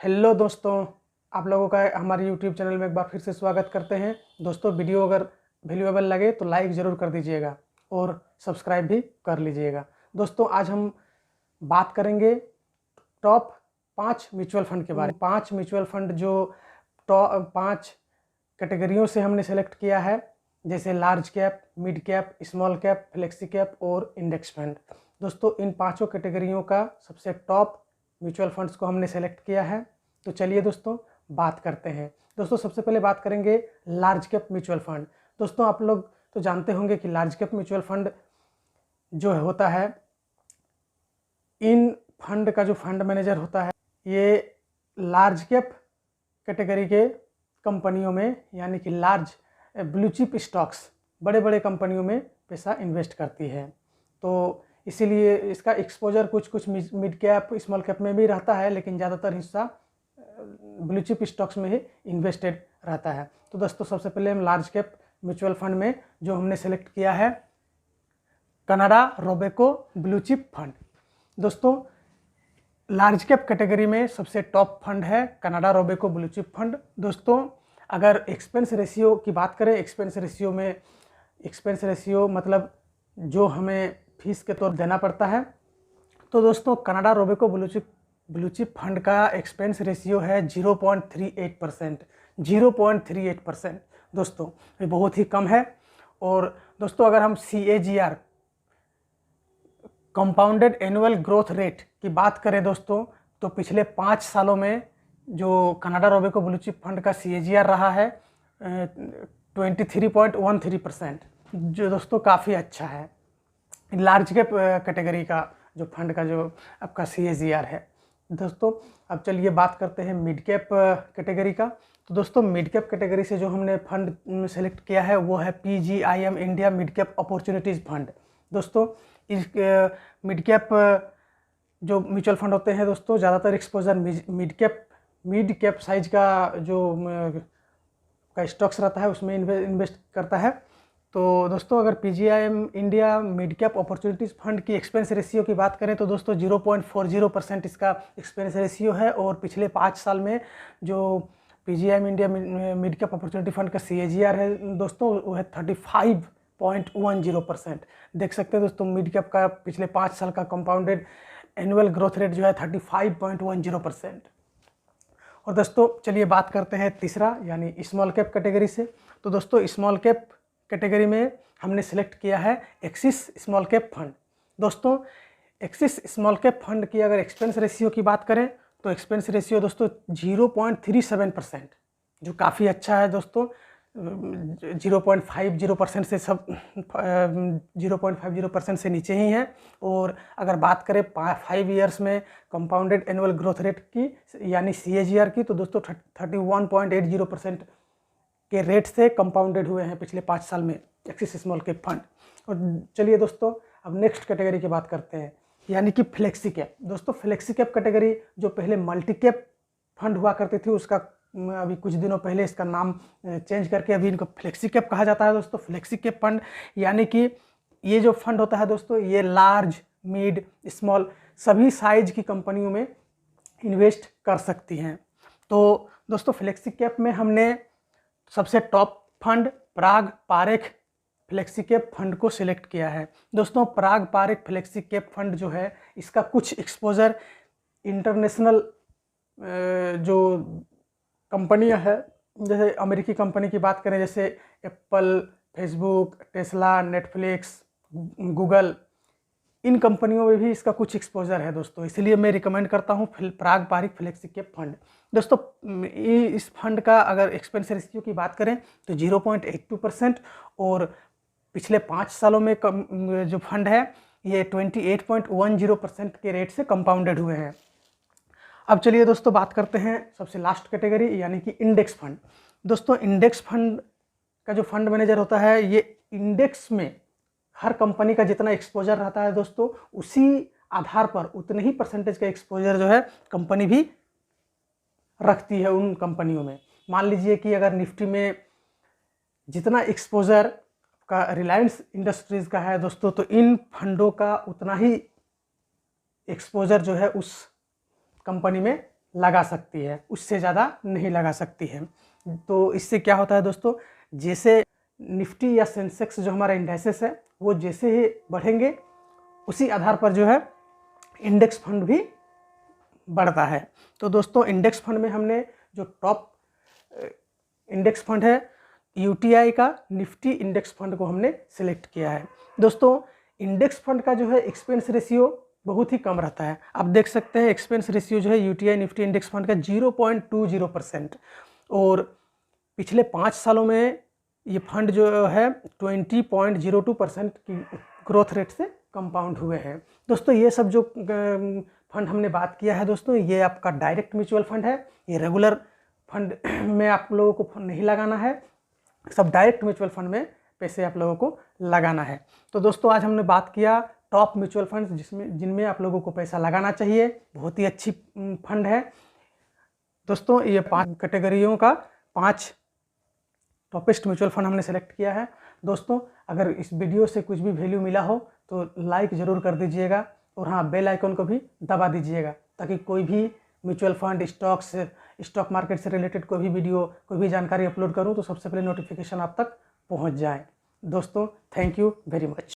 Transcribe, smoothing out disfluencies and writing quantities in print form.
Hello दोस्तों, आप लोगों का हमारे यूट्यूब चैनल में एक बार फिर से स्वागत करते हैं। दोस्तों, वीडियो अगर वैल्यूएबल लगे तो लाइक ज़रूर कर दीजिएगा और सब्सक्राइब भी कर लीजिएगा। दोस्तों, आज हम बात करेंगे टॉप 5 म्यूचुअल फंड के बारे में। 5 म्यूचुअल फंड जो टॉप 5 कैटेगरियों से हमने सेलेक्ट किया है, जैसे large cap, mid cap, small cap, flexi cap और इंडेक्स फंड। दोस्तों, इन पाँचों कैटेगरियों का सबसे टॉप म्यूचुअल फंड्स को हमने सेलेक्ट किया है। तो चलिए दोस्तों बात करते हैं। दोस्तों, सबसे पहले बात करेंगे लार्ज कैप म्यूचुअल फंड। दोस्तों, आप लोग तो जानते होंगे कि लार्ज कैप म्यूचुअल फंड जो होता है, इन फंड का जो फंड मैनेजर होता है, ये लार्ज कैप कैटेगरी के कंपनियों में, यानी कि लार्ज ब्लू चिप स्टॉक्स, बड़े बड़े कंपनियों में पैसा इन्वेस्ट करती है। तो इसीलिए इसका एक्सपोजर कुछ मिड कैप, स्मॉल कैप में भी रहता है, लेकिन ज़्यादातर हिस्सा ब्लू चिप स्टॉक्स में ही इन्वेस्टेड रहता है। तो दोस्तों, सबसे पहले हम लार्ज कैप म्यूचुअल फंड में जो हमने सेलेक्ट किया है, Canada Robeco blue chip fund. दोस्तों, लार्ज कैप कैटेगरी में सबसे टॉप फंड है Canada Robeco blue chip fund. दोस्तों, अगर एक्सपेंस रेशियो की बात करें, एक्सपेंस रेशियो मतलब जो हमें फीस के तौर देना पड़ता है, तो दोस्तों Canada Robeco blue chip fund का एक्सपेंस रेशियो है 0.38%। 0.38% दोस्तों, ये बहुत ही कम है। और दोस्तों, अगर हम CAGR, compounded annual growth rate की बात करें दोस्तों, तो पिछले 5 सालों में जो Canada Robeco blue chip fund का CAGR रहा है 23.13%, जो दोस्तों काफ़ी अच्छा है लार्ज कैप कैटेगरी का जो फंड का जो आपका CAGR है। दोस्तों, अब चलिए बात करते हैं मिड कैप कैटेगरी का। तो दोस्तों, मिड कैप कैटेगरी से जो हमने फंड सेलेक्ट किया है वो है PGIM India mid cap opportunities fund. दोस्तों, इस मिड कैप जो म्यूचुअल फंड होते हैं दोस्तों, ज़्यादातर एक्सपोजर मिड कैप साइज का जो का स्टॉक्स रहता है उसमें इन्वेस्ट करता है। तो दोस्तों, अगर PGIM India mid cap opportunities fund की एक्सपेंस रेशियो की बात करें तो दोस्तों 0.40% इसका एक्सपेंस रेशियो है। और पिछले 5 साल में जो PGIM India mid cap opportunity fund का CAGR है दोस्तों, वो है 35.10%। देख सकते हैं दोस्तों, मिड कैप का पिछले 5 साल का कंपाउंडेड एनुअल ग्रोथ रेट जो है 35.10%। और दोस्तों, चलिए बात करते हैं तीसरा यानी स्मॉल कैप कैटेगरी से। तो दोस्तों, स्मॉल कैप कैटेगरी में हमने सेलेक्ट किया है एक्सिस स्मॉल कैप फंड। दोस्तों, एक्सिस स्मॉल कैप फंड की अगर एक्सपेंस रेशियो की बात करें तो एक्सपेंस रेशियो दोस्तों 0.37%, जो काफ़ी अच्छा है दोस्तों। 0.50% से 0.50% से नीचे ही है। और अगर बात करें 5 ईयर्स में कंपाउंडेड एनुअल ग्रोथ रेट की यानी CAGR की, तो दोस्तों 31.80% के रेट से कंपाउंडेड हुए हैं पिछले 5 साल में एक्सिस स्मॉल कैप फंड। और चलिए दोस्तों, अब नेक्स्ट कैटेगरी की बात करते हैं, यानी कि फ्लेक्सी कैप। दोस्तों, फ्लेक्सी कैप कैटेगरी जो पहले मल्टी कैप फंड हुआ करती थी, उसका अभी कुछ दिनों पहले इसका नाम चेंज करके अभी इनको फ्लेक्सी कैप कहा जाता है। दोस्तों, फ्लेक्सी कैप फंड यानी कि ये जो फंड होता है दोस्तों, ये लार्ज, मिड, स्मॉल सभी साइज की कंपनियों में इन्वेस्ट कर सकती हैं। तो दोस्तों, फ्लेक्सी कैप में हमने सबसे टॉप फंड पराग पारेख फ्लेक्सी कैप फंड को सिलेक्ट किया है। दोस्तों, पराग पारेख फ्लेक्सी कैप फंड जो है, इसका कुछ एक्सपोजर इंटरनेशनल जो कंपनियां है, जैसे अमेरिकी कंपनी की बात करें, जैसे Apple, Facebook, Tesla, Netflix, Google, इन कंपनियों में भी इसका कुछ एक्सपोजर है दोस्तों। इसलिए मैं रिकमेंड करता हूँ पराग पारेख फ्लेक्सी कैप फंड। दोस्तों, इस फंड का अगर एक्सपेंस रेशियो की बात करें तो 0.82%। और पिछले 5 सालों में जो फंड है ये 28.10% के रेट से कंपाउंडेड हुए हैं। अब चलिए दोस्तों बात करते हैं सबसे लास्ट कैटेगरी यानी कि इंडेक्स फंड। दोस्तों, इंडेक्स फंड का जो फंड मैनेजर होता है, ये इंडेक्स में हर कंपनी का जितना एक्सपोजर रहता है दोस्तों, उसी आधार पर उतने ही परसेंटेज का एक्सपोजर जो है कंपनी भी रखती है उन कंपनियों में। मान लीजिए कि अगर निफ्टी में जितना एक्सपोजर का रिलायंस इंडस्ट्रीज़ का है दोस्तों, तो इन फंडों का उतना ही एक्सपोजर जो है उस कंपनी में लगा सकती है, उससे ज़्यादा नहीं लगा सकती है। तो इससे क्या होता है दोस्तों, जैसे निफ्टी या सेंसेक्स जो हमारा इंडेक्सेस है वो जैसे ही बढ़ेंगे उसी आधार पर जो है इंडेक्स फंड भी बढ़ता है। तो दोस्तों इंडेक्स फंड में हमने जो टॉप इंडेक्स फंड है यूटीआई का निफ्टी इंडेक्स फंड को हमने सेलेक्ट किया है। दोस्तों इंडेक्स फंड का जो है एक्सपेंस रेशियो बहुत ही कम रहता है। आप देख सकते हैं एक्सपेंस रेशियो जो है यूटीआई निफ्टी इंडेक्स फंड का 0.20%, और पिछले 5 सालों में ये फंड जो है 20.02% की ग्रोथ रेट से कंपाउंड हुए हैं। दोस्तों ये सब जो फंड हमने बात किया है दोस्तों, ये आपका डायरेक्ट म्यूचुअल फंड है। ये रेगुलर फंड में आप लोगों को फंड नहीं लगाना है, सब डायरेक्ट म्यूचुअल फंड में पैसे आप लोगों को लगाना है। तो दोस्तों आज हमने बात किया टॉप म्यूचुअल फंड जिनमें आप लोगों को पैसा लगाना चाहिए। बहुत ही अच्छी फंड है दोस्तों। ये 5 कैटेगरियों का 5 टॉपेस्ट म्यूचुअल फंड हमने सेलेक्ट किया है। दोस्तों अगर इस वीडियो से कुछ भी वैल्यू मिला हो तो लाइक ज़रूर कर दीजिएगा, और हाँ बेल आइकन को भी दबा दीजिएगा, ताकि कोई भी म्यूचुअल फंड स्टॉक मार्केट से रिलेटेड कोई भी वीडियो कोई भी जानकारी अपलोड करूँ तो सबसे पहले नोटिफिकेशन आप तक पहुँच जाए। दोस्तों थैंक यू वेरी मच।